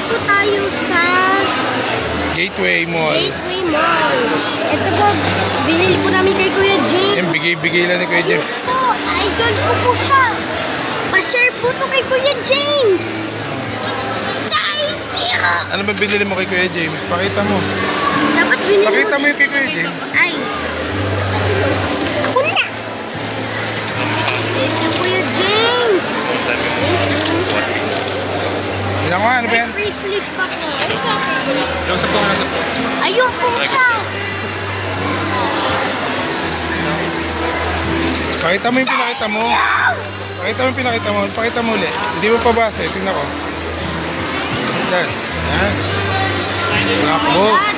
po tayo sa Gateway Mall. Gateway Mall. Ito po, binili po namin kay Kuya James. Yan, bigay-bigay lang ni Kuya Jeff. Ito, idol ko po siya. Pa-share po to kay Kuya James. Thank you! Ano ba binili mo kay Kuya James? Pakita mo. Dapat binili Pakita mo yung kay Kuya James. Ay. Ako na. Thank you, Kuya James. Ilan ko, ano ba yan? May free slip pa po. Nasa po. Ayun po siya. Pakita mo yung pinakita mo. Pakita mo yung pinakita mo. Pakita mo ulit. Hindi mo pabasa. Tingnan ko. Yan. Yan. Black Oh my book. God.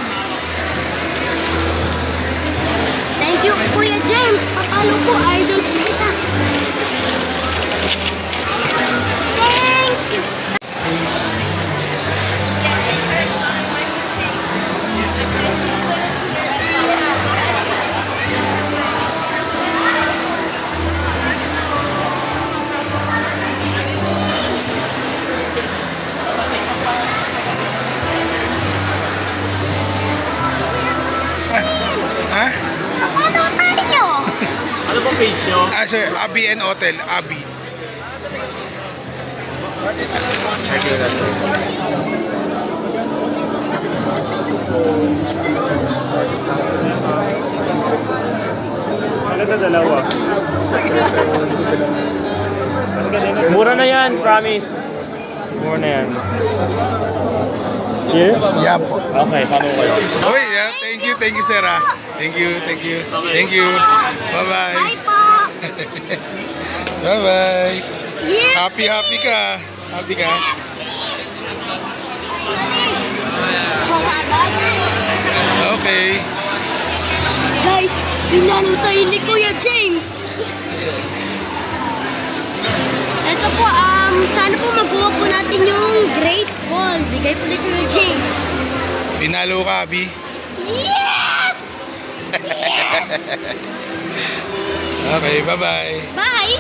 Thank you, Kuya James. Papalo po, idol po kita. Thank you. Ha? Ano tayo? Ano pong page nyo? Ah, sir. Abi and Hotel. Abi. Ano na dalawa? Mura na yan, promise. Mura na yan. Yeah? Yan po. Okay, follow kayo. Okay, yeah. Thank you, sir. Ah. Thank you. Bye-bye. Bye po. Bye-bye. Yeah. Happy ka. Happy ka. Okay. Guys, pinalo tayo ni Kuya James. Ito po, sana po magawa po natin yung Great Ball. Bigay po ni Kuya James. Pinalo ka, Abi. Yes! Okay, bye-bye. Bye!